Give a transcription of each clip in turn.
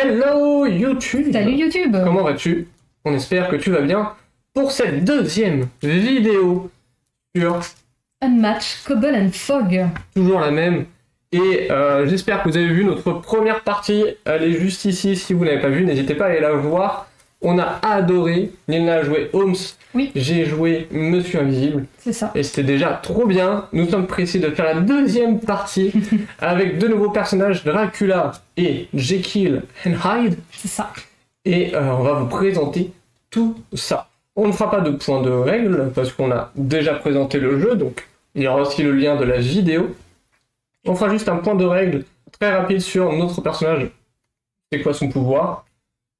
Hello YouTube! Salut YouTube! Comment vas-tu? On espère que tu vas bien pour cette deuxième vidéo sur Unmatched, Cobble and Fog. toujours la même. Et j'espère que vous avez vu notre première partie. Elle est juste ici. Si vous n'avez pas vu, n'hésitez pas à aller la voir. On a adoré. Nilna a joué Holmes. Oui. J'ai joué Monsieur Invisible. C'est ça. Et c'était déjà trop bien. Nous sommes pressés de faire la deuxième partie avec deux nouveaux personnages, Dracula et Jekyll and Hyde. C'est ça. Et on va vous présenter tout ça. On ne fera pas de point de règle parce qu'on a déjà présenté le jeu, donc il y aura aussi le lien de la vidéo. On fera juste un point de règle très rapide sur notre personnage, c'est quoi son pouvoir,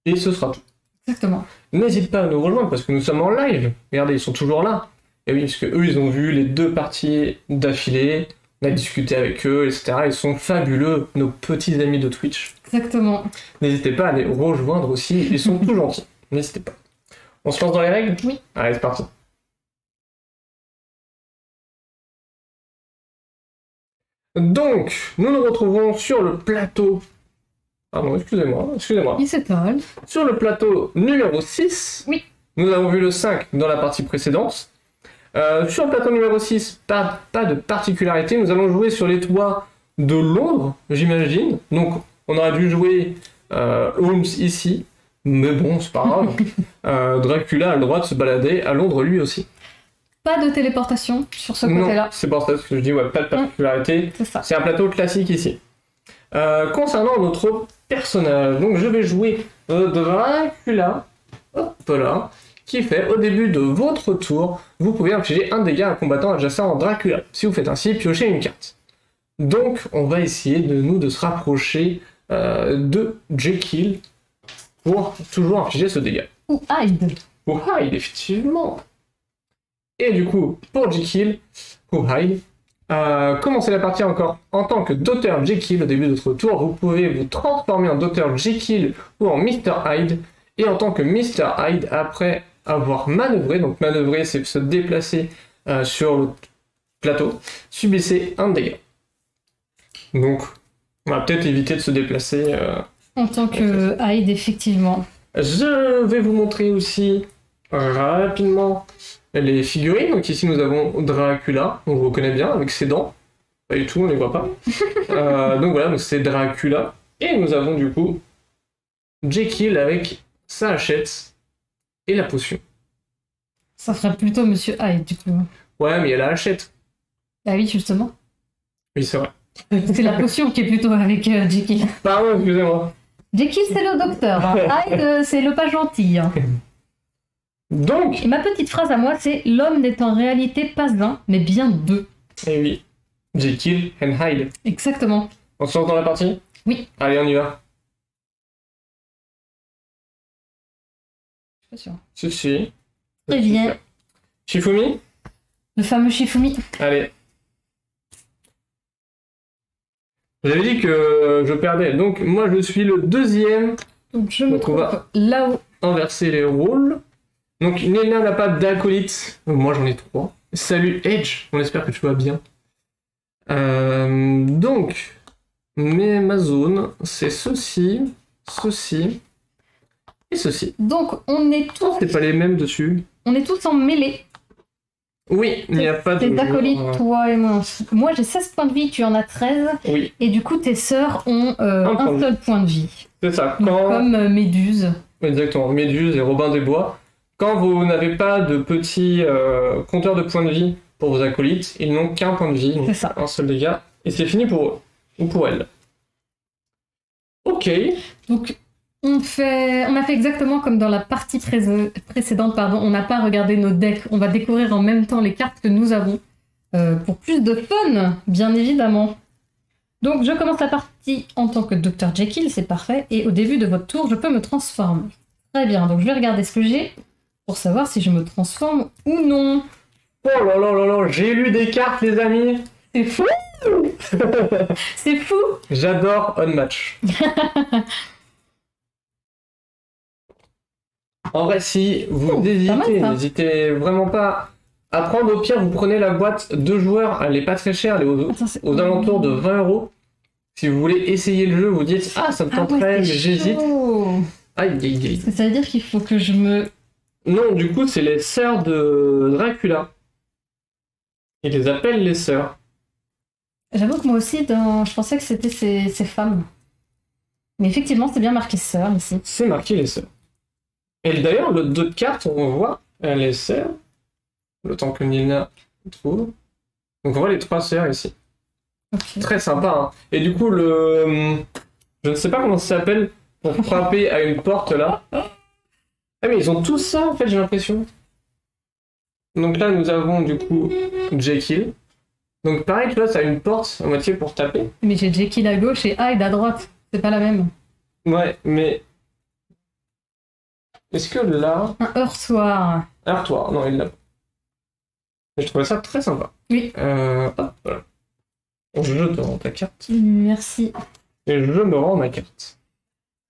et ce sera tout. Exactement. N'hésite pas à nous rejoindre parce que nous sommes en live. Regardez, ils sont toujours là. Et oui, parce que eux, ils ont vu les deux parties d'affilée. On a discuté avec eux, etc. Ils sont fabuleux, nos petits amis de Twitch. Exactement. N'hésitez pas à les rejoindre aussi. Ils sont tout gentils. N'hésitez pas. On se lance dans les règles? Oui. Allez, c'est parti. Donc, nous nous retrouvons sur le plateau. Pardon, excusez-moi. Il s'étale. Sur le plateau numéro 6. Oui. Nous avons vu le 5 dans la partie précédente. Sur le plateau numéro 6, pas de particularité. Nous allons jouer sur les toits de Londres, j'imagine. Donc, on aurait dû jouer Holmes ici. Mais bon, c'est pas grave. Dracula a le droit de se balader à Londres lui aussi. Pas de téléportation sur ce côté-là. Non, c'est pour ça que je dis, ouais, pas de particularité. C'est ça. C'est un plateau classique ici. Concernant notre personnage, donc je vais jouer Dracula, hop là, qui fait au début de votre tour, vous pouvez infliger un dégât à un combattant adjacent en Dracula. Si vous faites ainsi, piochez une carte. Donc on va essayer de se rapprocher de Jekyll pour toujours infliger ce dégât. Ou Hyde. Ou Hyde, effectivement. Et du coup, pour Jekyll, ou Hyde, commencez la partie encore en tant que Dr Jekyll au début de votre tour. Vous pouvez vous transformer en Dr Jekyll ou en Mr Hyde. Et en tant que Mr Hyde, après avoir manœuvré, donc manœuvrer c'est se déplacer sur le plateau, subissez un dégât. Donc, on va peut-être éviter de se déplacer. En tant que Hyde, effectivement. Je vais vous montrer aussi rapidement les figurines. Donc ici nous avons Dracula, on le reconnaît bien avec ses dents. Pas du tout, on ne les voit pas. Donc voilà, donc c'est Dracula. Et nous avons du coup Jekyll avec sa hachette et la potion. Ça ferait plutôt Monsieur Hyde, du coup. Ouais, mais il y a la hachette. Ah oui, justement. Oui, c'est vrai. C'est la potion qui est plutôt avec Jekyll. Pardon, excusez-moi. Jekyll, c'est le docteur. Hein. Hyde, c'est le pas gentil. Hein. Donc, Et ma petite phrase à moi, c'est « L'homme n'est en réalité pas un, mais bien deux. eh oui, Jekyll and Hyde. » Exactement. On se lance dans la partie? Oui. Allez, on y va. Je suis pas sûre. Si. Très bien. Shifumi? Le fameux Shifumi. Allez. J'avais dit que je perdais, donc moi je suis le deuxième. Donc je me Donc, on va- trouve là-haut. Inverser les rôles. Donc Nilna n'a pas d'acolyte. Moi j'en ai 3. Salut Edge, on espère que tu vas bien. Donc, ma zone, c'est ceci, ceci et ceci. Donc on est tous, C'est pas les mêmes dessus. en mêlée. Oui, il n'y a pas de... Tes acolytes, joueur. toi et moi. Moi j'ai 16 points de vie, tu en as 13. Oui, Et du coup tes sœurs ont point de un seul point de vie. c'est ça. Donc, Quand... comme Méduse. Exactement, Méduse et Robin des Bois. Quand vous n'avez pas de petits compteurs de points de vie pour vos acolytes, ils n'ont qu'un point de vie, donc C'est ça. un seul dégât, et c'est fini pour eux, ou pour elles. Ok, Donc on a fait exactement comme dans la partie précédente, pardon. On n'a pas regardé nos decks. On va découvrir en même temps les cartes que nous avons. Pour plus de fun, bien évidemment. Donc je commence la partie en tant que Dr Jekyll, c'est parfait. Et au début de votre tour, je peux me transformer. Très bien, donc je vais regarder ce que j'ai pour savoir si je me transforme ou non. oh là là là là, j'ai lu des cartes les amis. C'est fou. C'est fou. J'adore Unmatch. En vrai, si vous pas mal, hésitez, ça. n'hésitez vraiment pas à prendre. Au pire, vous prenez la boîte 2 joueurs, elle est pas très chère, elle est aux Attends, c'est- alentours de 20 €. Si vous voulez essayer le jeu, vous dites ah ça me tenterait, mais j'hésite. Aïe aïe aïe. Est-ce que ça veut dire qu'il faut que je me... Non, du coup c'est les sœurs de Dracula. Ils les appellent les sœurs. J'avoue que moi aussi, je pensais que c'était ces femmes. Mais effectivement, c'est bien marqué sœur ici. C'est marqué les sœurs. Et d'ailleurs, le dos de carte, on voit les sœurs. Le temps que Nina trouve. Donc on voit les 3 sœurs ici. Okay. Très sympa. Hein. Et du coup, je ne sais pas comment ça s'appelle pour frapper à une porte là. Ah mais ils ont tous ça en fait, j'ai l'impression. Donc là, nous avons du coup Jekyll. Donc pareil, tu vois, ça a une porte à moitié pour taper. Mais j'ai Jekyll à gauche et Hyde à droite. C'est pas la même. Ouais, mais... Est-ce que là... Un heurtoir. Heurtoir, non, il l'a pas. Mais je trouvais ça très sympa. Oui. Hop, voilà. Je te rends ta carte. Merci. Et je me rends ma carte.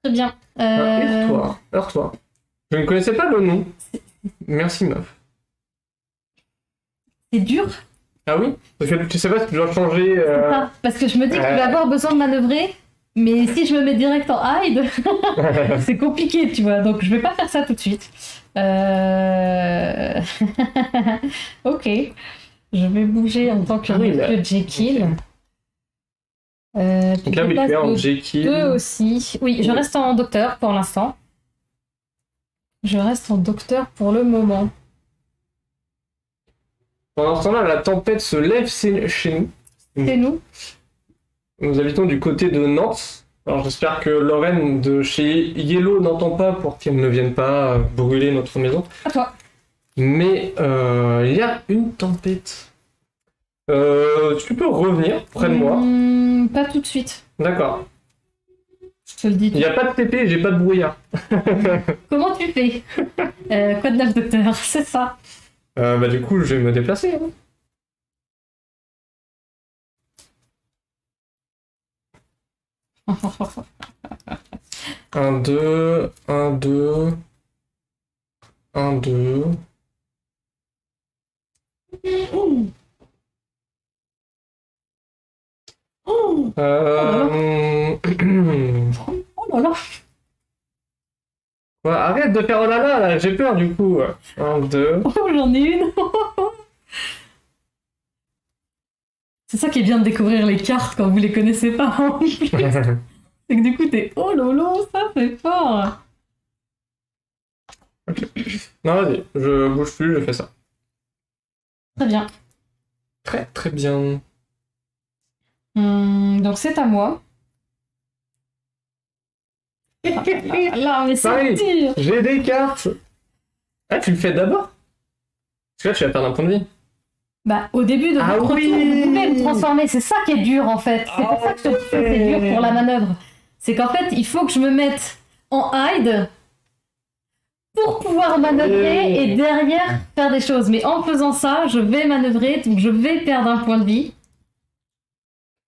Très bien. Heurtoir. Heurtoir. Je ne connaissais pas le nom. Merci, meuf. C'est dur. Ah oui? Parce que tu sais pas si tu dois changer... Ah, parce que je me dis que je vais avoir besoin de manœuvrer, mais si je me mets direct en hide, c'est compliqué, tu vois. Donc je vais pas faire ça tout de suite. Ok. Je vais bouger en tant que Jekyll. Donc là, tu es en Jekyll. 2 aussi. Oui, je reste en docteur pour l'instant. Je reste en docteur pour le moment. Pendant ce temps-là, la tempête se lève chez nous. C'est nous. Nous habitons du côté de Nantes. Alors j'espère que Lorraine de chez Yellow n'entend pas pour qu'elle ne vienne pas brûler notre maison. À toi. Mais il y a une tempête. Tu peux revenir près de moi. Pas tout de suite. D'accord. Je te le dis. Il n'y a pas de TP, j'ai pas de brouillard. Comment tu fais quoi de neuf, docteur? C'est ça. Bah du coup, je vais me déplacer. Hein. Un, deux, un, deux, un, deux. Oh là là. Ouais, arrête de faire oh là là, j'ai peur du coup. Un, deux. Oh, j'en ai une. C'est ça qui est bien de découvrir les cartes quand vous les connaissez pas. C'est que du coup t'es oh lolo, ça c'est fort. Okay. Non vas-y, je bouge plus, je fais ça. Très bien. Très très bien. Donc c'est à moi. Là, mais c'est dur. J'ai des cartes. Ah, tu le fais d'abord? Parce que là, tu vas perdre un point de vie. Bah, au début de votre tour, vous pouvez me transformer. C'est ça qui est dur, en fait. C'est pour ça que je te dis que c'est dur pour la manœuvre. C'est qu'en fait, il faut que je me mette en hide pour pouvoir manœuvrer et derrière faire des choses. Mais en faisant ça, je vais manœuvrer, donc je vais perdre un point de vie.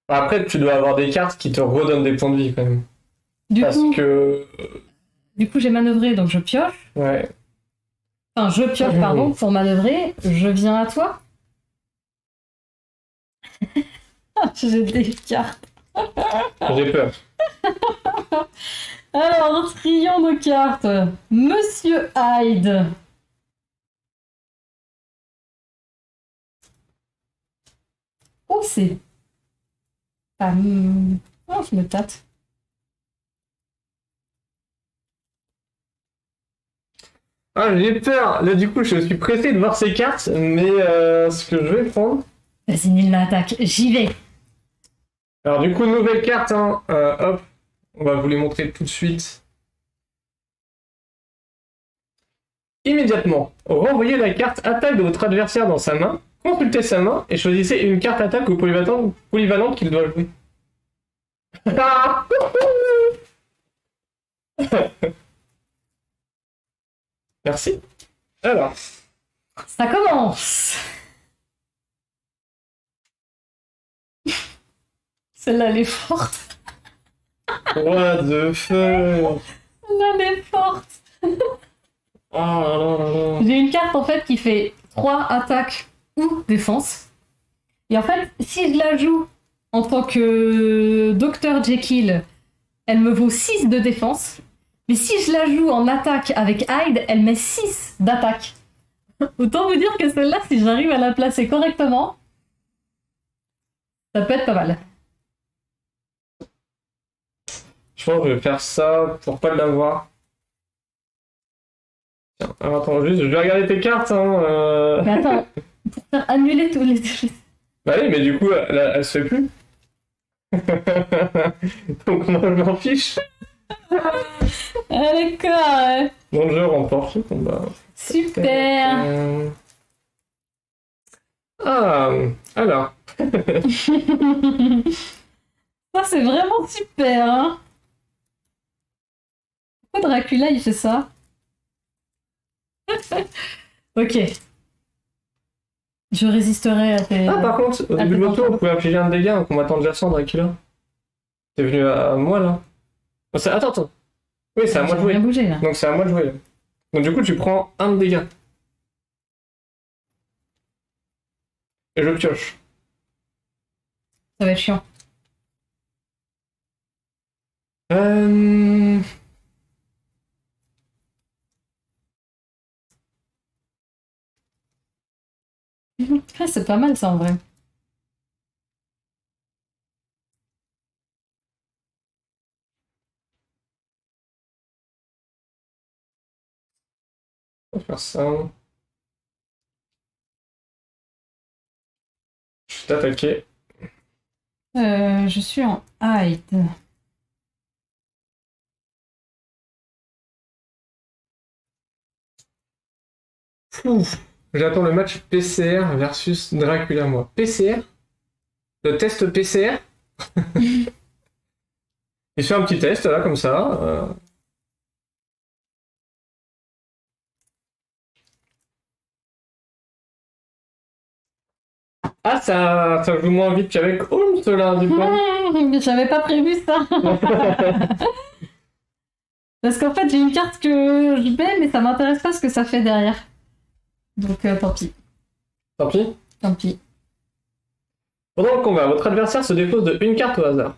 Après, tu dois avoir des cartes qui te redonnent des points de vie, quand même. Du coup, j'ai manœuvré, donc je pioche. Ouais. Enfin, je pioche, pardon, pour manœuvrer. Je viens à toi. J'ai des cartes. J'ai peur. Alors, trions nos cartes. Monsieur Hyde. Oh, c'est... Oh, je me tâte. Ah, j'ai peur. Là, du coup, je suis pressé de voir ces cartes, mais ce que je vais prendre... Vas-y, Nina, attaque. J'y vais. Alors, du coup, nouvelle carte, hein. Hop. On va vous les montrer tout de suite. Immédiatement, renvoyez la carte attaque de votre adversaire dans sa main, consultez sa main et choisissez une carte attaque ou polyvalente qu'il doit jouer. Merci. Alors. Ça commence. Celle-là, elle est forte. What the fuck. Celle-là, elle est forte. Oh là là là là. J'ai une carte, en fait, qui fait 3 attaques ou défense. Et en fait, si je la joue en tant que Dr Jekyll, elle me vaut 6 de défense. Mais si je la joue en attaque avec Hyde, elle met 6 d'attaque. Autant vous dire que celle-là, si j'arrive à la placer correctement, ça peut être pas mal. Je pense que je vais faire ça pour pas l'avoir. Tiens, alors attends, juste, je vais regarder tes cartes. Hein, Mais attends, pour faire annuler tous les... Bah oui, mais du coup, elle se fait plus. Donc moi, je m'en fiche. Ah, d'accord, ouais. Donc je remporte le combat. Super. Ah, alors. Ça, c'est vraiment super, hein. Pourquoi Dracula, il fait ça? Ok. Je résisterai à tes... Ah, par contre, au début de votre tour, vous pouvez infliger un dégât en combattant adjacent Dracula. T'es venu à moi, là. Oh, attends. Oui, c'est à moi de jouer. J'ai rien bougé, là. Donc c'est à moi de jouer, là. Donc du coup, tu prends un de dégâts. Et je pioche. Ça va être chiant. Ah, c'est pas mal, ça, en vrai. On va faire ça. Je suis attaqué. Je suis en Hyde. Ouf. J'attends le match PCR versus Dracula, moi. PCR? Le test PCR? Il fait un petit test, là, comme ça. Ah, ça joue moins vite qu'avec Holmes, là, du coup. J'avais pas prévu ça. Parce qu'en fait, j'ai une carte que je mets, mais ça m'intéresse pas ce que ça fait derrière. Donc, tant pis. Tant pis. Tant pis. Pendant le combat, votre adversaire se dépose de une carte au hasard.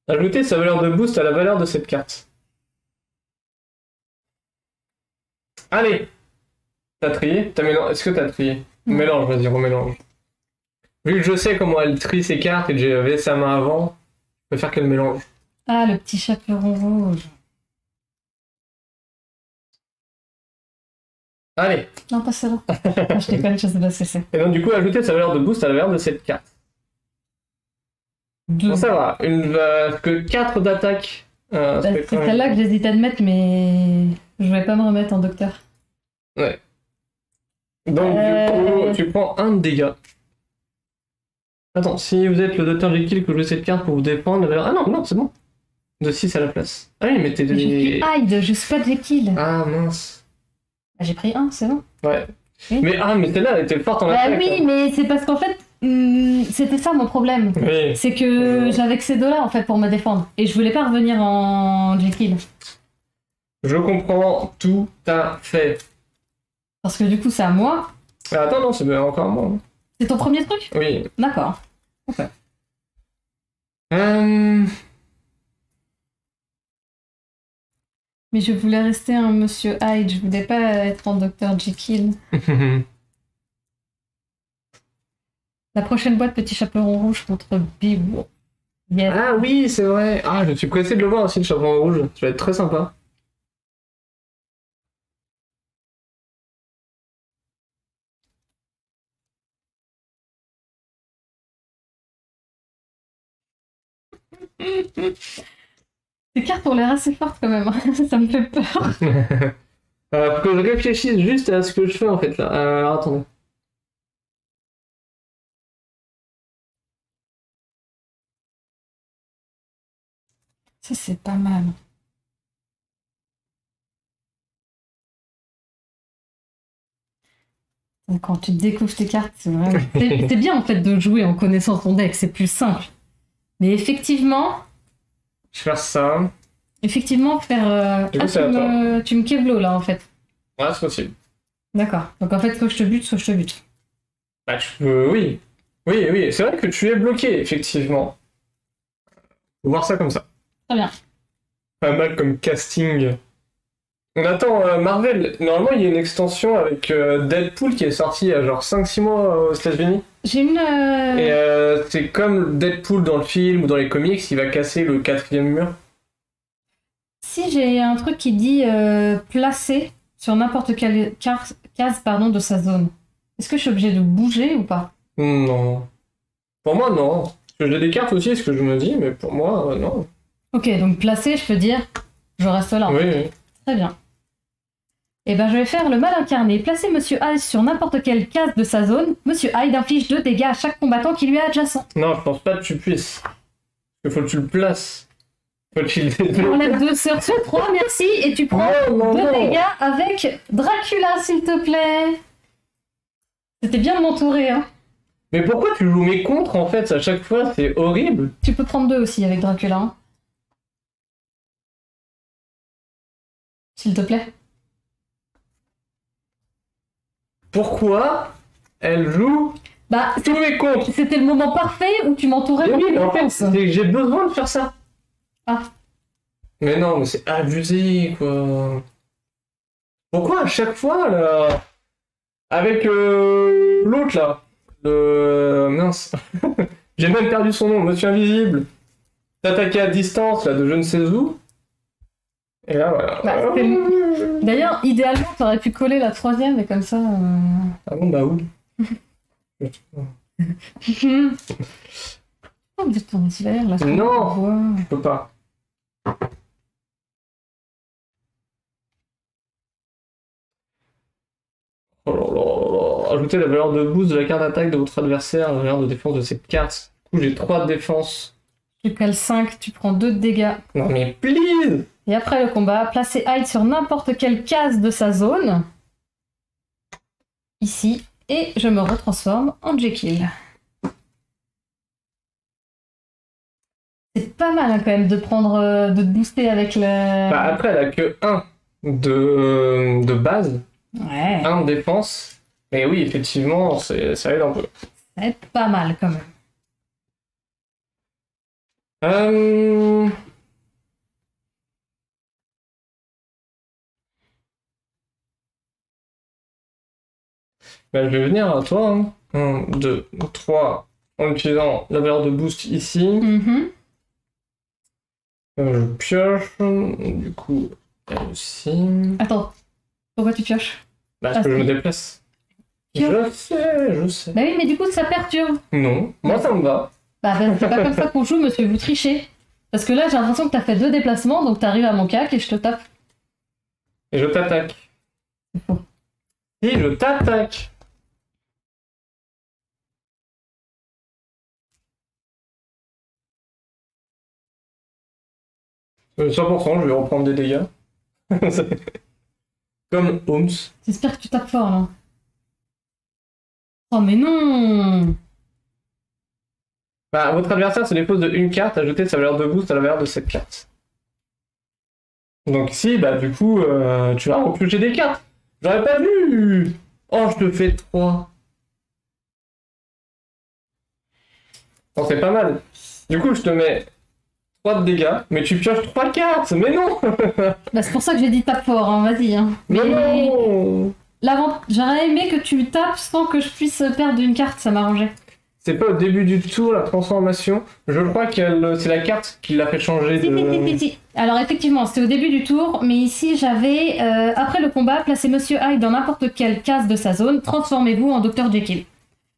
Ajoutez sa valeur de boost à la valeur de cette carte. Allez! T'as trié? Est-ce que t'as trié? Mélange, vas-y, remélange. Vu que je sais comment elle trie ses cartes et que j'avais sa main avant, je préfère qu'elle mélange. Ah, le petit chaperon rouge. Allez! Non, pas celle-là. Ah, je déconne, je sais pas ce que c'est. Et donc du coup, ajoutez sa valeur de boost à la valeur de cette carte. Bon, ça va. Que 4 d'attaque. C'est celle-là que j'hésitais à mettre, mais je vais pas me remettre en docteur. Ouais. Donc du coup, tu prends un de dégâts. Attends, si vous êtes le Dr Jekyll que vous jouez cette carte pour vous défendre, ah non, c'est bon. De 6 à la place. Ah oui, mais t'es Je suis Hyde, je suis pas Jekyll. Ah mince. Ah, j'ai pris un, c'est bon. Ouais. Oui. Mais celle-là, elle était forte en Bah attaque. oui, mais c'est parce qu'en fait, c'était ça mon problème. Oui. C'est que j'avais que ces deux-là en fait pour me défendre. Et je voulais pas revenir en Jekyll. Je comprends tout à fait. Parce que du coup, c'est à moi. Ah, attends, non, c'est encore à moi. Hein. C'est ton premier truc? Oui. D'accord. Ok. Mais je voulais rester un Monsieur Hyde, je voulais pas être en Dr Jekyll. La prochaine boîte, petit chaperon rouge contre Bibou. Yes. Ah oui, c'est vrai. Ah, je suis pressé de le voir aussi, le chaperon rouge. Ça va être très sympa. Ces cartes ont l'air assez fortes quand même, hein. Ça me fait peur. Faut que je réfléchisse juste à ce que je fais en fait là. Alors attendez. Ça, c'est pas mal. Quand tu découvres tes cartes, c'est vraiment... c'est bien en fait de jouer en connaissant ton deck, c'est plus simple. Mais effectivement... Je vais faire ça. Effectivement, faire... Du coup, tu me Kevlo là en fait. Ouais, c'est possible. D'accord. Donc en fait, soit je te bute. Bah, tu peux... Oui. Oui, c'est vrai que tu es bloqué, effectivement. Faut voir ça comme ça. Très bien. Pas mal comme casting. On attend Marvel. Normalement, il y a une extension avec Deadpool qui est sortie il y a genre 5-6 mois aux États-Unis. J'ai une... Et c'est comme Deadpool dans le film ou dans les comics, il va casser le 4e mur. Si j'ai un truc qui dit placer sur n'importe quelle case de sa zone, est-ce que je suis obligée de bouger ou pas? Non. Pour moi, non. Parce que j'ai des cartes aussi, ce que je me dis, mais pour moi, non. Ok, donc placer, je peux dire, je reste là. Oui, oui. Très bien. Et ben je vais faire le mal incarné. Placer Monsieur Hyde sur n'importe quelle case de sa zone. Monsieur Hyde inflige 2 dégâts à chaque combattant qui lui est adjacent. Non, je pense pas que tu puisses. Il faut que tu le places. Faut qu'il Tu enlèves 2 sur 3, merci, et tu prends 2 dégâts avec Dracula, s'il te plaît. C'était bien de m'entourer, hein. Mais pourquoi tu joues mes contres en fait à chaque fois? C'est horrible. Tu peux prendre 2 aussi avec Dracula, hein. S'il te plaît. Pourquoi elle joue Bah, tous mes contres? c'était le moment parfait où tu m'entourais. Mais oui, mais en fait, j'ai besoin de faire ça. Ah. Mais non, mais c'est abusé, quoi. Pourquoi à chaque fois, là... Avec l'autre, là. Mince. J'ai même perdu son nom, Monsieur Invisible. T'attaquer à distance, là, de je ne sais où. Et là, voilà. Bah, d'ailleurs, idéalement, t'aurais pu coller la 3e, et comme ça... Ah bon, bah où? Oh, vous êtes ton hiver, là. Non, je peux pas. Oh là là là là. Ajoutez la valeur de boost de la carte d'attaque de votre adversaire à la valeur de défense de cette carte. Du coup, j'ai 3 de défense. Tu cales 5, tu prends 2 de dégâts. Non mais please! Et après le combat, placez Hyde sur n'importe quelle case de sa zone. Ici. Et je me retransforme en Jekyll. C'est pas mal hein, quand même de prendre, de te booster avec le... Bah après, elle a que 1 de base. Ouais. 1 de défense. Mais oui, effectivement, ça aide un peu. Ça aide pas mal quand même. Bah, je vais venir à toi. Hein. 1, 2, 3. En utilisant la valeur de boost ici. Je pioche. Du coup, elle aussi. Attends. Pourquoi tu pioches? Bah, parce que je me déplace. Je sais. Bah oui, mais du coup, ça perturbe. Non, moi ça me va. Bah, c'est pas comme ça qu'on joue, monsieur, vous trichez. Parce que là, j'ai l'impression que t'as fait 2 déplacements, donc t'arrives à mon cac et je te tape. Et je t'attaque. Et je t'attaque. Euh, 100%, je vais reprendre des dégâts. Comme Holmes. J'espère que tu tapes fort, là. Oh, mais non! Bah, votre adversaire se dépose de une carte, ajoutez sa valeur de boost à la valeur de cette carte. Donc ici, bah du coup, tu vas repiocher des cartes. J'aurais pas vu. Oh, je te fais 3. Bon, c'est pas mal. Du coup, je te mets 3 de dégâts, mais tu pioches 3 cartes. Mais non. Bah, c'est pour ça que j'ai dit tape fort, hein, vas-y. Hein. Mais non. J'aurais aimé que tu tapes sans que je puisse perdre une carte, ça m'arrangeait. C'est pas au début du tour, la transformation. Je crois que c'est la carte qui l'a fait changer de... Si. Alors effectivement, c'était au début du tour, mais ici j'avais, après le combat, placez Monsieur Hyde dans n'importe quelle case de sa zone, transformez-vous en Dr Jekyll.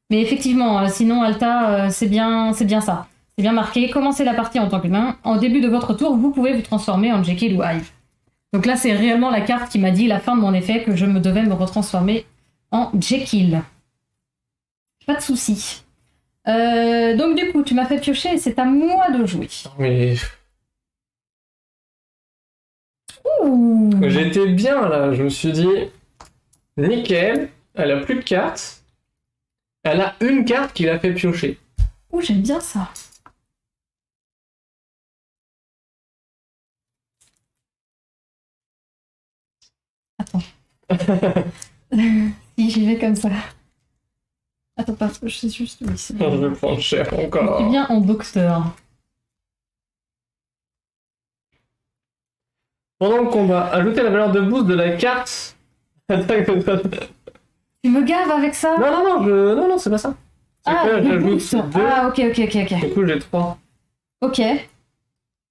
Mais effectivement, sinon Alta, c'est bien ça. C'est bien marqué, commencez la partie en tant qu'humain. En début de votre tour, vous pouvez vous transformer en Jekyll ou Hyde. Donc là, c'est réellement la carte qui m'a dit, la fin de mon effet, que je me devais me retransformer en Jekyll. Pas de soucis. Donc du coup, tu m'as fait piocher et c'est à moi de jouer. Mais... Ouh. J'étais bien là, je me suis dit... Nickel, elle a plus de cartes. Elle a une carte qui l'a fait piocher. Ouh, j'aime bien ça. Attends. Si j'y vais comme ça. Attends, parce que je sais juste... Oui, c'est Je vais prendre cher encore. bien en docteur. Pendant le combat, ajoutez la valeur de boost de la carte. Tu me gaves avec ça? Non, non, c'est pas ça. Ah, que de j'ajoute boost. 2. Ah, ok. Du coup, j'ai 3. Ok.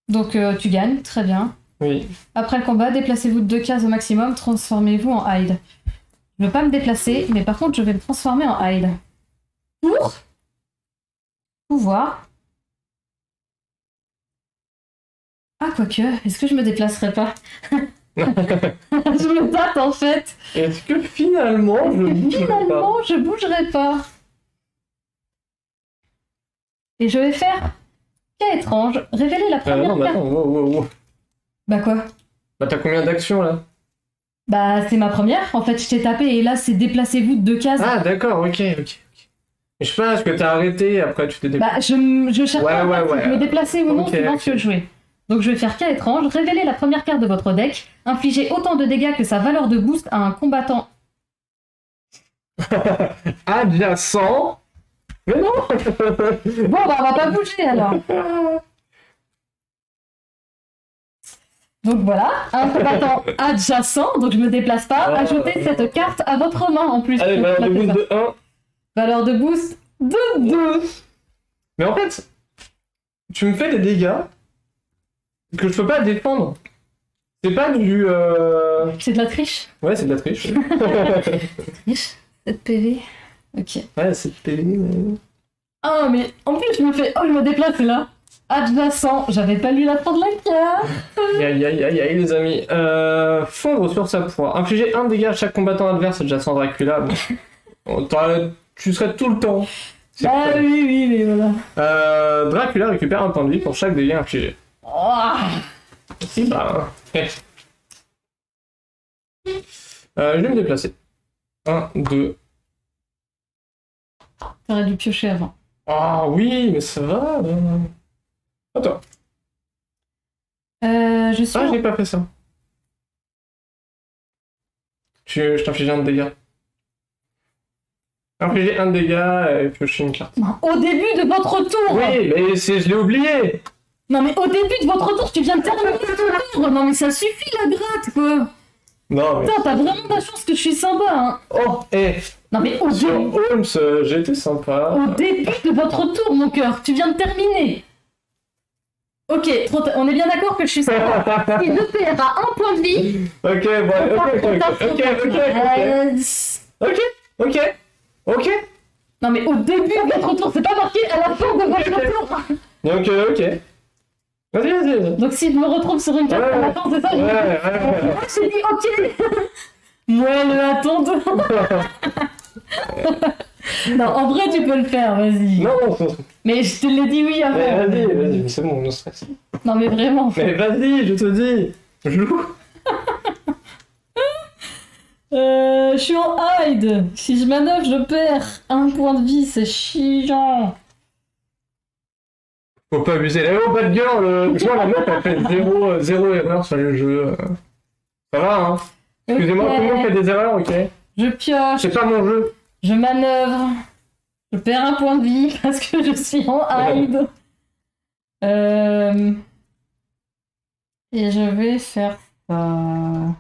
Donc tu gagnes, très bien. Oui. Après le combat, déplacez-vous de 2 cases au maximum, transformez-vous en hide. Je veux pas me déplacer, mais par contre je vais me transformer en hide. Pour pouvoir... Ah quoique, est-ce que je me déplacerai pas? Je me tâte en fait. Est-ce que finalement, je bougerai pas? Finalement, je bougerai pas. Et je vais faire... Quel étrange, révéler la première Non, mais carte. attends, wow. Bah quoi? Bah t'as combien d'actions là? Bah c'est ma première, en fait je t'ai tapé et là c'est déplacez-vous de 2 cases. Ah d'accord, ok. Mais je sais pas, est-ce que t'as arrêté après tu t'es déplacé? Bah je cherche pas en fait, si je me déplacer ou non suivant ce que je jouais. Donc je vais faire cas étrange, révéler la première carte de votre deck, infliger autant de dégâts que sa valeur de boost à un combattant. Adjacent. Mais non. Bon bah on va pas bouger alors. Donc voilà, un combattant adjacent, donc je me déplace pas, ajoutez cette carte à votre main en plus. Allez, valeur de boost de 1. Valeur de boost de 2. Mais en fait, tu me fais des dégâts que je peux pas défendre. C'est pas du... C'est de la triche. Ouais, c'est de la triche. Triche 7 PV. Ok. Ouais, c'est de PV, mais... Ah mais en plus je me déplace là. Adjacent, j'avais pas lu la fin de la carte. Aïe, les amis. Fondre sur sa proie. Infliger un dégât à chaque combattant adverse adjacent Dracula. Bon, tu serais tout le temps. Ah oui, mais voilà. Dracula récupère un point de vie pour chaque dégât infligé. Oh. Si, bah... je vais me déplacer. 1, 2... T'aurais dû piocher avant. Ah oui, mais ça va. Attends. Je suis... Ah, j'ai pas fait ça. Je t'inflige un de dégâts. Infliger un dégât et piocher une carte. Au début de votre tour. Oui, mais je l'ai oublié. Non mais au début de votre tour, tu viens de terminer ton tour. Non mais ça suffit la gratte quoi. Non mais... Putain, t'as vraiment de la chance que je suis sympa hein. Oh, Non mais au sur début... Holmes, j'ai été sympa. Au début de votre tour, mon cœur, tu viens de terminer. Ok, on est bien d'accord que je suis sympa. Si je perds à un point de vie... Ok. Non mais au début de votre tour, c'est pas marqué à la fin de votre tour. Ok. Vas-y. Donc si je me retrouve sur une carte à la fin, c'est ça? Ouais. J'ai dit ok. Moi le attendre. Non, en vrai tu peux le faire, vas-y. Non. Mais je te l'ai dit oui avant. Vas-y, c'est bon, on stresse. Non mais vraiment. Mais vas-y, je te dis. Joue. Je suis en hide. Si je manœuvre, je perds un point de vie, c'est chiant. Faut pas abuser. Oh, bad girl, tu vois, la meuf, elle fait zéro erreur sur le jeu. Ça va, hein? Excusez-moi, Ok. tout le monde fait des erreurs, ok? Je pioche, C'est pas mon jeu. je manœuvre, je perds un point de vie parce que je suis en hide. Et je vais faire ça.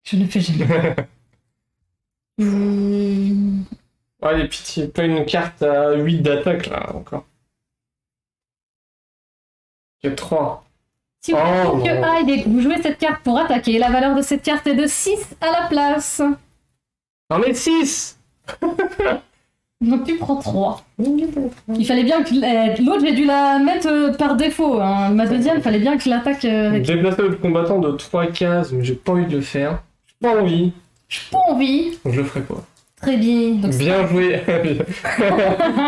Je ne fais jamais. Allez, pitié, pas une carte à 8 d'attaque, là, encore. J'ai 3. Si vous dites que hide et que vous jouez cette carte pour attaquer, la valeur de cette carte est de 6 à la place. Non, mais 6! Donc tu prends 3. Il fallait bien que... L'autre, j'ai dû la mettre par défaut. Hein. Ma deuxième, il fallait bien que je l'attaque avec... Déplacer le combattant de 3 cases, mais j'ai pas envie de le faire. J'ai pas envie. J'ai pas envie. Donc je le ferai pas. Très bien. Donc Bien joué.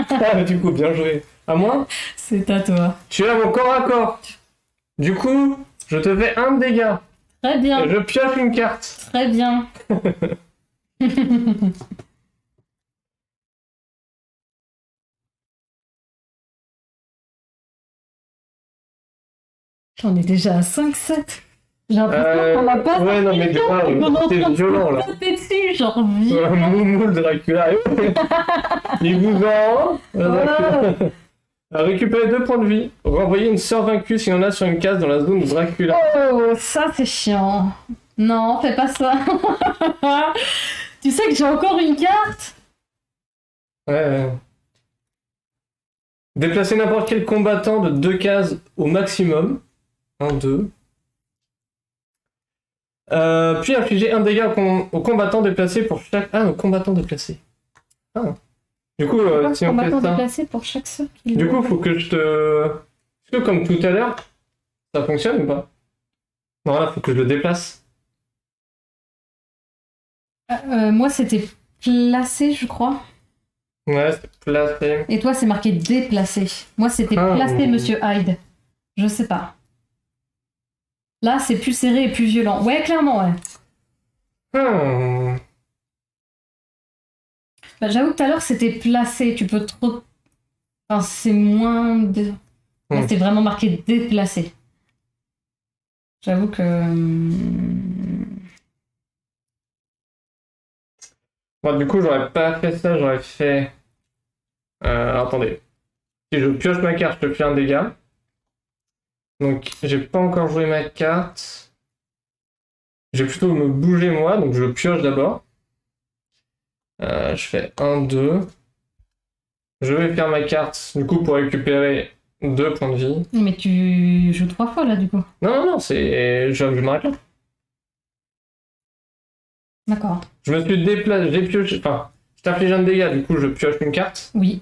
Ah, du coup, bien joué. À moi? c'est à toi. Tu as mon corps à corps. Du coup, je te fais un dégât. Très bien. Et je pioche une carte. Très bien. J'en ai déjà à 5-7. J'ai l'impression qu'on n'a pas Ouais, non, mais qu'on est en c'est train de violent, là. se taper dessus, genre vite. Moumoule Dracula. Il vous en... Dracula. Récupérez 2 points de vie. Renvoyez une sœur vaincue s'il y en a sur une case dans la zone de Dracula. Oh, ça c'est chiant. Non, fais pas ça. Tu sais que j'ai encore une carte? Ouais. Déplacez n'importe quel combattant de 2 cases au maximum. 1, 2. Puis infligez un dégât au combattant déplacé pour chaque... Ah, au combattant déplacé. Ah. Du coup, si on fait ça... déplacé pour chaque sœur. Du coup, faut que je te... Est-ce que comme tout à l'heure, ça fonctionne ou pas? Non, là, faut que je le déplace. Moi, c'était placé, je crois. Ouais, c'est placé. Et toi, c'est marqué déplacé. Moi, c'était placé, monsieur Hyde. Je sais pas. Là, c'est plus serré et plus violent. Ouais, clairement, ouais. Bah, j'avoue que tout à l'heure, c'était placé. Tu peux trop... Enfin, c'est moins... Là, c'est vraiment marqué déplacé. J'avoue que... Bon, du coup, j'aurais pas fait ça, j'aurais fait... attendez. Si je pioche ma carte, je te fais un dégât. Donc, j'ai pas encore joué ma carte. Je vais plutôt me bouger moi, donc je pioche d'abord. Je fais 1, 2. Je vais faire ma carte, du coup, pour récupérer 2 points de vie. Mais tu joues 3 fois, là, du coup. Non, c'est... Je m'arrête là. D'accord. Je me suis déplacé, j'ai pioché... Enfin, je t'inflige un dégât, du coup, je pioche une carte. Oui.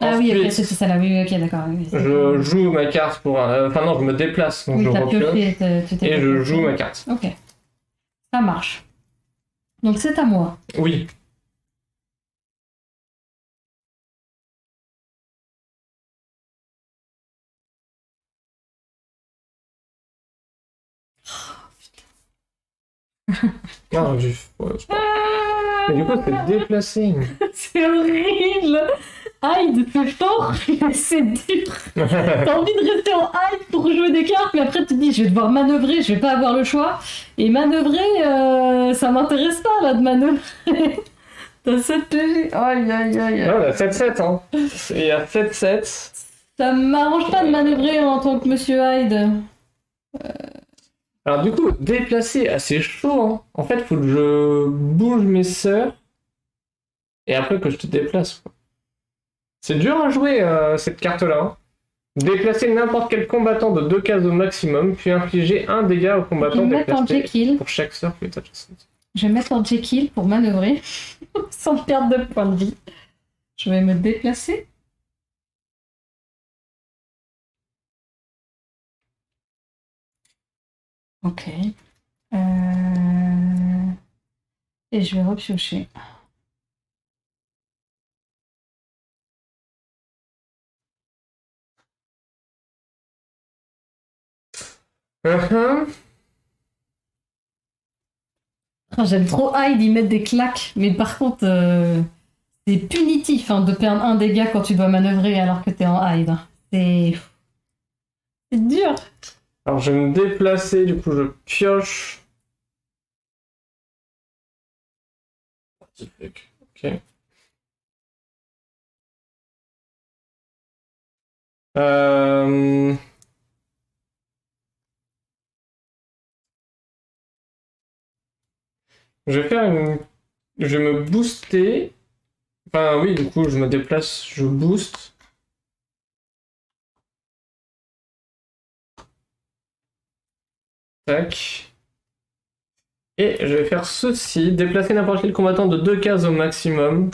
Ah Ensuite, oui, ok, c'était ça là. Oui, ok, d'accord. Oui, je joue ma carte pour... Enfin non, je me déplace, donc oui, je repioche. Et Je joue ma carte. Ok. Ça marche. Donc c'est à moi. Oui. Non, ouais, mais du coup, c'est déplacé. C'est horrible. Hyde, c'est fort, mais c'est dur. T'as envie de rester en Hyde pour jouer des cartes, mais après tu te dis je vais devoir manœuvrer, je vais pas avoir le choix. Et manœuvrer, ça m'intéresse pas là de manœuvrer. T'as 7 PV. Aïe aïe aïe. Non, on a 7-7, hein. Il y a 7-7. Ça m'arrange pas de manœuvrer en tant que monsieur Hyde. Alors du coup, déplacer, c'est chaud, hein. En fait, faut que je bouge mes sœurs. Et après que je te déplace, quoi. C'est dur à jouer, cette carte-là. Hein. Déplacer n'importe quel combattant de 2 cases au maximum, puis infliger un dégât au combattant déplacé pour chaque sœur qui est adjacente. Je vais mettre en Jekyll pour manœuvrer, sans perdre de points de vie. Je vais me déplacer. Ok. Et je vais repiocher. J'aime trop Hyde, y mettre des claques, mais par contre, c'est punitif hein, de perdre un dégât quand tu dois manœuvrer alors que t'es en Hyde. C'est dur. Alors je vais me déplacer, du coup je pioche. Ok. Je vais faire une... Je vais me booster. Enfin oui, du coup je me déplace, je booste. Tac. Et je vais faire ceci. Déplacer n'importe quel combattant de 2 cases au maximum.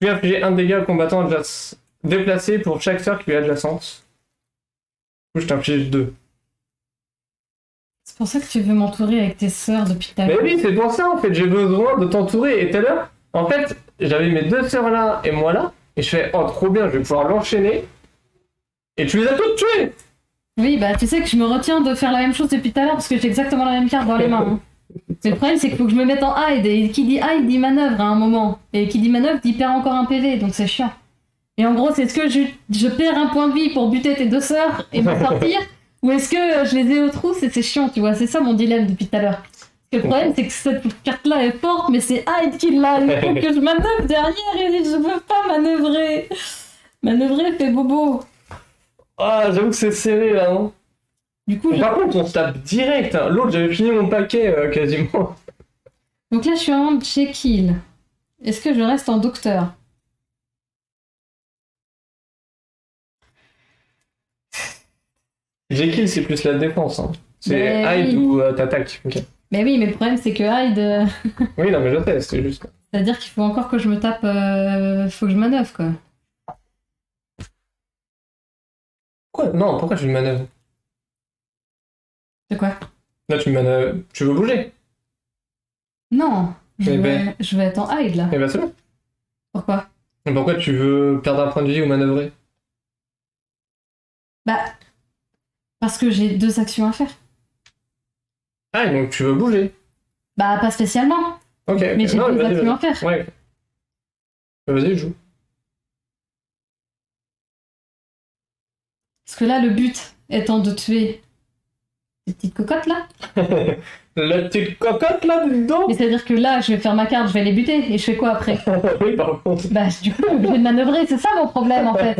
Puis infliger un dégât au combattant déplacé pour chaque sœur qui lui est adjacente. Du coup je t'inflige 2. C'est pour ça que tu veux m'entourer avec tes sœurs depuis tout à l'heure. Mais oui, c'est pour ça en fait, j'ai besoin de t'entourer. Et tout à l'heure, en fait, j'avais mes 2 sœurs là et moi là. Et je fais, oh trop bien, je vais pouvoir l'enchaîner. Et tu les as toutes tuées. Oui, bah tu sais que je me retiens de faire la même chose depuis tout à l'heure parce que j'ai exactement la même carte dans les mains. Hein. Mais le problème c'est qu'il faut que je me mette en Hyde. Et qui dit Hyde dit manœuvre à un moment. Et qui dit manœuvre dit perd encore un PV, donc c'est chiant. Et en gros, c'est ce que je perds un point de vie pour buter tes 2 sœurs et m'en sortir. Ou est-ce que je les ai aux trousses et c'est chiant, tu vois? C'est ça mon dilemme depuis tout à l'heure. Parce que le problème, c'est que cette carte-là est forte, mais c'est Hyde qui l'a. Il faut que je manœuvre derrière et je peux pas manœuvrer. Manœuvrer fait bobo. Ah, j'avoue que c'est serré là, non? Du coup, Par contre, on se tape direct. Hein. L'autre, j'avais fini mon paquet quasiment. donc là, je suis en Jekyll. Est-ce que je reste en docteur? Jekyll, c'est plus la défense. Hein. C'est Mais Hyde oui. ou t'attaques. Ok. Mais oui, mais le problème, c'est que Hyde... Oui, non, mais je sais, c'est juste. c'est-à-dire qu'il faut encore que je me tape... faut que je manœuvre, quoi. Quoi? Non, pourquoi tu me manœuvres? C'est quoi? Là, tu me manœuvres. Tu veux bouger? Non, Eh ben. je vais être en Hyde, là. Eh ben, c'est bon. Pourquoi? Pourquoi tu veux perdre un point de vie ou manœuvrer? Bah... parce que j'ai 2 actions à faire. Ah, donc tu veux bouger? Bah, pas spécialement. Ok. Mais j'ai Non, 2 vas-y, actions à vas-y. faire. Ouais. Vas-y, joue. Parce que là, le but étant de tuer ces petites cocottes, là. La petite cocotte là dedans. Mais c'est-à-dire que là, je vais faire ma carte, je vais les buter. Et je fais quoi après? Oui, par contre. Bah, du coup, je vais manœuvrer. C'est ça mon problème, en fait.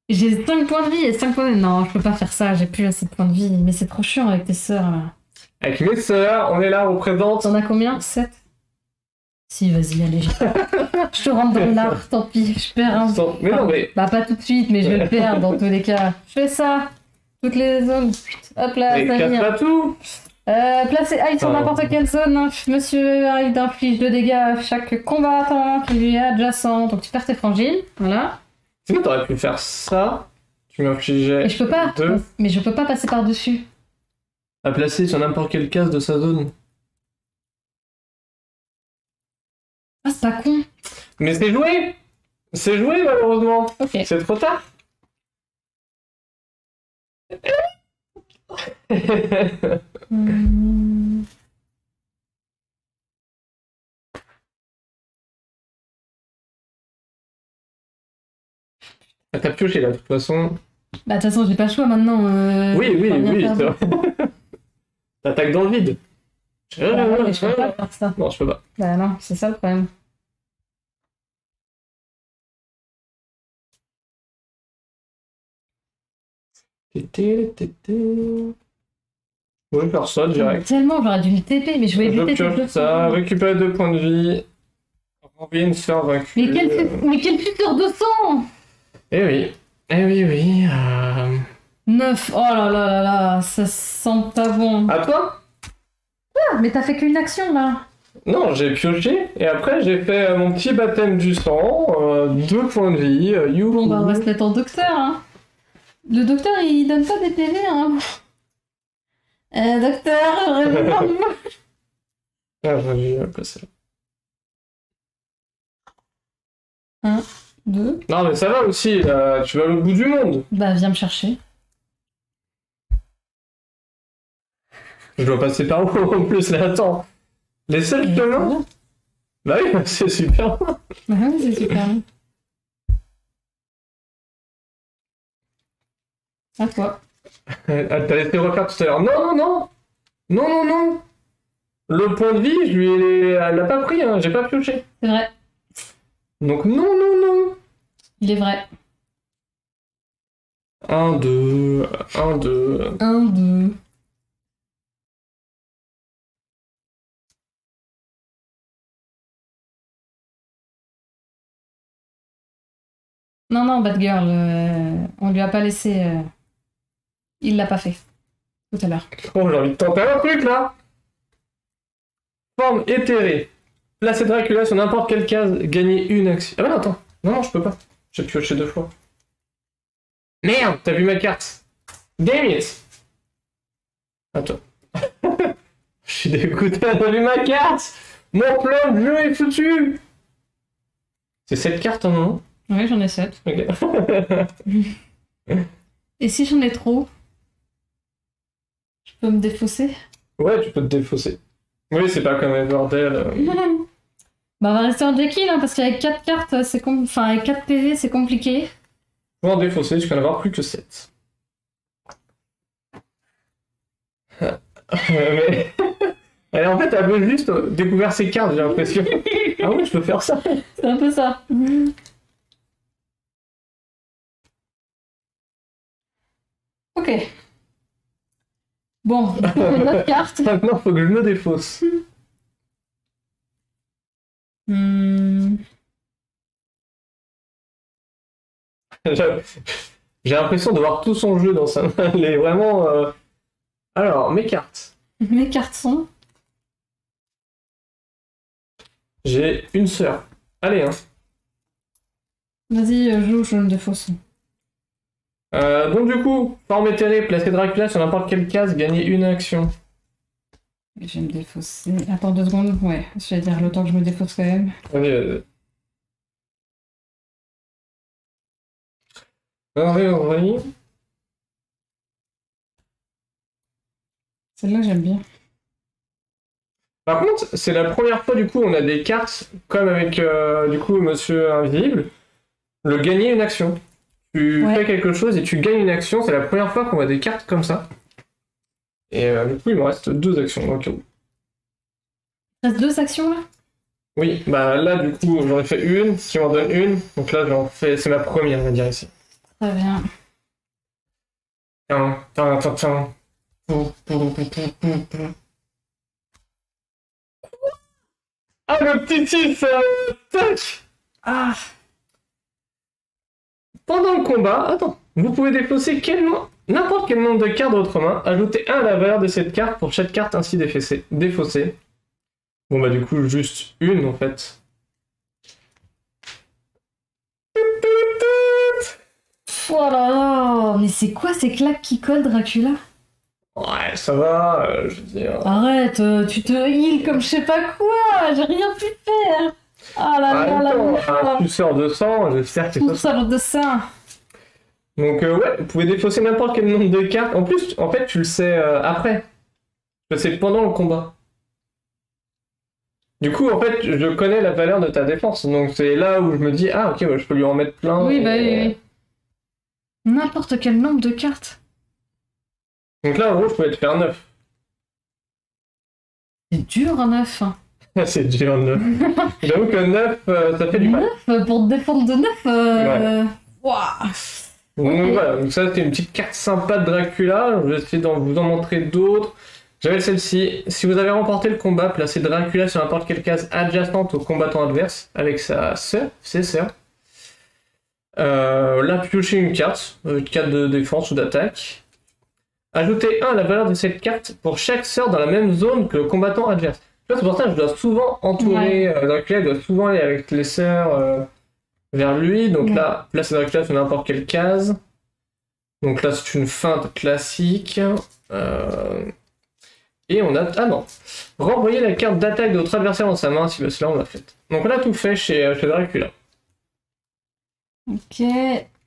J'ai 5 points de vie et 5 points de vie. Non, je peux pas faire ça. J'ai plus assez de points de vie. Mais c'est trop chiant avec tes sœurs, là. Avec mes sœurs, on est là, on présente. T'en as combien? 7? Si, vas-y, allez. Je te rentre dans l'art, tant pis. Je perds un... Mais non, mais. Bah, pas tout de suite, mais je vais le perdre dans tous les cas. Je fais ça. Toutes les zones. Hop là, Mais ça casse vient. pas tout. Placez Hyde sur n'importe quelle zone. Hein. Monsieur Hyde inflige 2 dégâts à chaque combattant qui lui est adjacent. Donc tu perds tes frangines. Voilà. Sinon, t'aurais pu faire ça. Tu m'infligeais Et je peux pas. 2 Mais je peux pas passer par-dessus. à placer sur n'importe quelle case de sa zone. Ah, c'est pas con. Mais c'est joué. C'est joué, malheureusement. Ok. C'est trop tard. Hmm. Ah, t'as pioché là, de toute façon. Bah, de toute façon, j'ai pas le choix maintenant. Oui, oui, faut rien oui, faire c'est d'autre. vrai. T'attaques dans le vide. Bah, ouais, mais je peux pas faire ça. Non, je peux pas. Bah, non, c'est ça le problème. Je vais faire ça direct. Tellement, j'aurais dû le TP, mais je vais Je éviter pioche ça, récupérer 2 points de vie. Renvoyer une sphère vaincue. Mais quel futur de sang! Eh oui. Eh oui, oui. 9. Oh là là là là, ça sent pas bon. À toi? Ah, mais t'as fait qu'une action là. Non, j'ai pioché et après j'ai fait mon petit baptême du sang. 2 points de vie. Youhou. Bon bah on va se mettre en docteur. Hein. Le docteur il donne pas des PV. Hein. Docteur, réveille-moi. Ah, je vais passer. 1, 2. Non, mais ça va aussi, là. Tu vas au bout du monde. Bah viens me chercher. Je dois passer par où en plus là? Attends. Les seuls chemins? Bah oui, c'est super. Bah oui, c'est super. À toi. Elle t'a laissé refaire tout à l'heure. Non, non, non. Non, non, non. Le point de vie, elle l'a pas pris, hein. J'ai pas pioché. C'est vrai. Donc non, non, non. Il est vrai. 1, 2, 1, 2. 1, 2. Non, non, Batgirl, on lui a pas laissé... Il l'a pas fait. Tout à l'heure. Oh, j'ai envie de tenter un truc là. Forme éthérée. Placez Dracula sur n'importe quelle case, gagnez une action. Ah bah non, attends. Non, non, je peux pas. J'ai pioché 2 fois. Merde, t'as vu ma carte. Damn it. Attends. Je suis dégoûté, t'as vu ma carte. Mon plan de jeu est foutu. C'est 7 cartes en moment. Oui, j'en ai 7. Ok. Et si j'en ai trop, je peux me défausser? Ouais, tu peux te défausser. Oui, c'est pas comme Everdell. Bah on va rester en Jekyll, hein, parce qu'avec 4 cartes, avec 4 PV, c'est compliqué. Pour en défausser, je peux en avoir plus que 7. Mais... Elle, en fait, elle veut juste découvrir ses cartes, j'ai l'impression. Ah oui, je peux faire ça. C'est un peu ça. Ok. Bon, une autre carte. Maintenant, faut que je me défausse. J'ai l'impression de voir tout son jeu dans sa main. Elle est vraiment... Alors, mes cartes. Mes cartes sont... J'ai une sœur. Allez, hein. Vas-y, joue, je me défausse. Donc du coup, forme éthérée, placer Dracula sur n'importe quelle case, gagner une action. Je vais me défausser. Attends 2 secondes. Ouais, je vais dire le temps que je me défausse quand même. Allez, oui. Celle-là, j'aime bien. Par contre, c'est la première fois, du coup, on a des cartes, comme avec, du coup, Monsieur Invisible, le gagner une action. Tu fais quelque chose et tu gagnes une action, c'est la première fois qu'on voit des cartes comme ça. Et du coup, il me reste 2 actions, donc... Il reste 2 actions, là? Oui, bah là, du coup, j'en ai fait une, qui m'en donne une, donc là, j'en fais... C'est ma première, on va dire, ici. Très bien. Tiens. Ah, le petit 6, tac. Ah. Pendant le combat, attends, vous pouvez défausser n'importe quel nombre de cartes de votre main, ajoutez 1 à la valeur de cette carte pour chaque carte ainsi défaussée. Bon bah du coup, juste une en fait. Oh là là. Mais c'est quoi ces claques qui collent, Dracula? Ouais, ça va, je veux dire... Arrête, tu te heal comme je sais pas quoi, j'ai rien pu faire. Ah là là là là. Un suceur de sang, j'espère que c'est ça. Tout de ça. Donc ouais, vous pouvez défausser n'importe quel nombre de cartes. En plus, en fait, tu le sais après. C'est pendant le combat. Du coup, en fait, je connais la valeur de ta défense. Donc c'est là où je me dis, ah ok, bah, je peux lui en mettre plein. Oui, bah oui. N'importe quel nombre de cartes. Donc là, en gros, je peux te faire 9. C'est dur, un 9. C'est dur, 9. J'avoue que 9, ça fait du mal. 9 pour te défendre de 9 Waouh. Donc voilà, donc ça c'était une petite carte sympa de Dracula. Je vais essayer de vous en montrer d'autres. J'avais celle-ci. Si vous avez remporté le combat, placez Dracula sur n'importe quelle case adjacente au combattant adverse avec sa sœur, ses sœurs. Là, piochez une carte de défense ou d'attaque. Ajoutez 1 à la valeur de cette carte pour chaque sœur dans la même zone que le combattant adverse. C'est pour ça que je dois souvent entourer Dracula, je dois souvent aller avec les sœurs vers lui. Donc là, placer Dracula sur n'importe quelle case. Donc là, c'est une feinte classique. Et on a... Ah non. Renvoyer la carte d'attaque de votre adversaire dans sa main, si cela on l'a fait. Donc on a tout fait chez Dracula. Ok.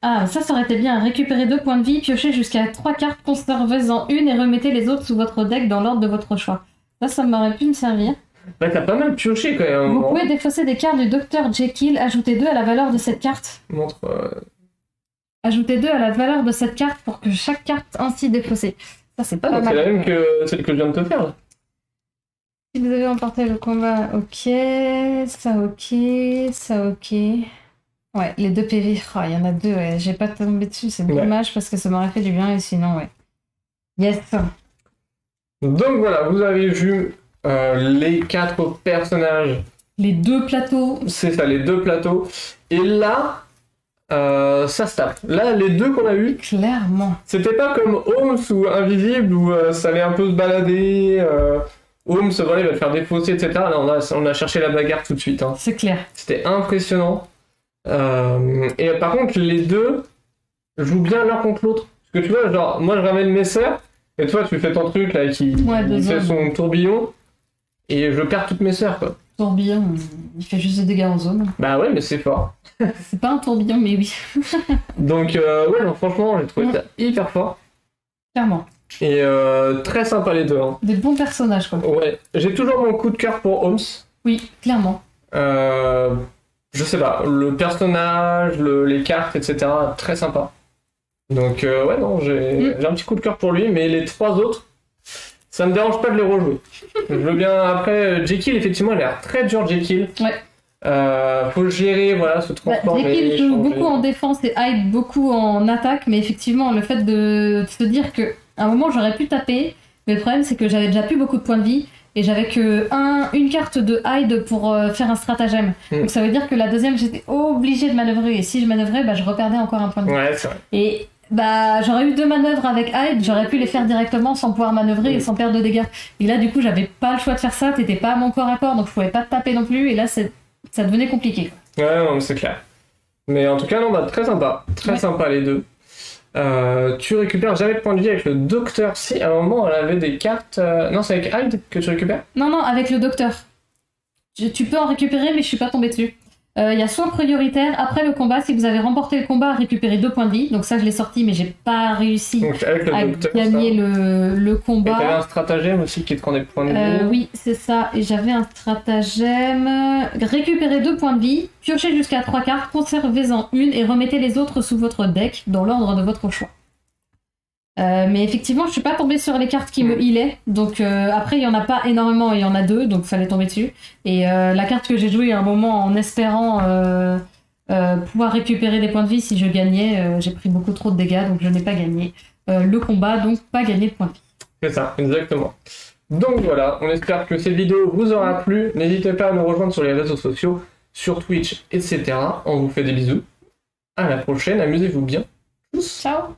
Ah, ça aurait été bien. Récupérez 2 points de vie, piochez jusqu'à 3 cartes, conservez-en une et remettez les autres sous votre deck dans l'ordre de votre choix. Ça m'aurait pu me servir. Bah t'as pas mal pioché quand même. Vous pouvez défausser des cartes du Dr Jekyll, ajoutez 2 à la valeur de cette carte. Montre... Ajoutez 2 à la valeur de cette carte pour que chaque carte ainsi défaussée. Ça c'est pas mal. C'est la même que celle que je viens de te faire là. Si vous avez remporté le combat, ok, ça ok. Ouais, les 2 PV, oh, il y en a 2, ouais. J'ai pas tombé dessus, c'est dommage parce que ça m'aurait fait du bien et sinon, ouais. Yes. Donc voilà, vous avez vu les 4 personnages. Les 2 plateaux. C'est ça, les 2 plateaux. Et là, ça se tape. Là, les 2 qu'on a eu, clairement. C'était pas comme Holmes ou Invisible où ça allait un peu se balader. Holmes, voilà, il va te faire défausser, etc. Là, on a cherché la bagarre tout de suite. Hein. C'est clair. C'était impressionnant. Et par contre, les 2 jouent bien l'un contre l'autre. Parce que tu vois, genre, moi je ramène mes sœurs, et toi tu fais ton truc là qui fait son tourbillon, et je perds toutes mes sœurs quoi. Tourbillon, il fait juste des dégâts en zone. Bah ouais, mais c'est fort. C'est pas un tourbillon, mais oui. Donc, ouais, non, franchement, j'ai trouvé ça hyper fort. Clairement. Et très sympa les 2. Hein. Des bons personnages quoi. Ouais, j'ai toujours mon coup de cœur pour Holmes. Oui, clairement. Je sais pas, le personnage, les cartes, etc. Très sympa. Donc ouais, non, j'ai un petit coup de cœur pour lui, mais les 3 autres, Ça me dérange pas de les rejouer. Je veux bien. Après, Jekyll, effectivement, elle a l'air très dure, Jekyll. Ouais. Faut gérer, voilà, se transformer. Jekyll joue beaucoup en défense et Hyde beaucoup en attaque, mais effectivement, le fait de se dire que à un moment j'aurais pu taper, mais le problème c'est que j'avais déjà plus beaucoup de points de vie et j'avais que une carte de Hyde pour faire un stratagème. Donc ça veut dire que la deuxième j'étais obligée de manœuvrer et si je manœuvrais, bah, je reperdais encore un point de vie. Ouais, c'est vrai. Et bah j'aurais eu 2 manœuvres avec Hyde, j'aurais pu les faire directement sans pouvoir manœuvrer et sans perdre de dégâts. Et là du coup j'avais pas le choix de faire ça, t'étais pas à mon corps à corps donc je pouvais pas te taper non plus et là ça devenait compliqué. Ouais, non, mais c'est clair. Mais en tout cas, non, bah, très sympa. Très sympa les deux. Tu récupères jamais de points de vie avec le docteur. Si, à un moment, elle avait des cartes... Non, c'est avec Hyde que tu récupères? Non, avec le docteur. Tu peux en récupérer, mais je suis pas tombée dessus. Il y a soin prioritaire. Après le combat, si vous avez remporté le combat, récupérez 2 points de vie. Donc ça, je l'ai sorti, mais j'ai pas réussi Donc, avec le à docteur, gagner le combat. Et t'avais un stratagème aussi qui te rendait points de vie. Oui, c'est ça. Et j'avais un stratagème. Récupérez 2 points de vie, piochez jusqu'à 3 cartes, conservez-en une et remettez les autres sous votre deck dans l'ordre de votre choix. Mais effectivement, je suis pas tombée sur les cartes qui me healaient. Donc après, il y en a pas énormément, il y en a 2, donc fallait tomber dessus. Et la carte que j'ai jouée à un moment en espérant pouvoir récupérer des points de vie si je gagnais, j'ai pris beaucoup trop de dégâts, donc je n'ai pas gagné le combat, donc pas gagné de points de vie. C'est ça, exactement. Donc voilà, on espère que cette vidéo vous aura plu. N'hésitez pas à nous rejoindre sur les réseaux sociaux, sur Twitch, etc. On vous fait des bisous. À la prochaine, amusez-vous bien. Ciao!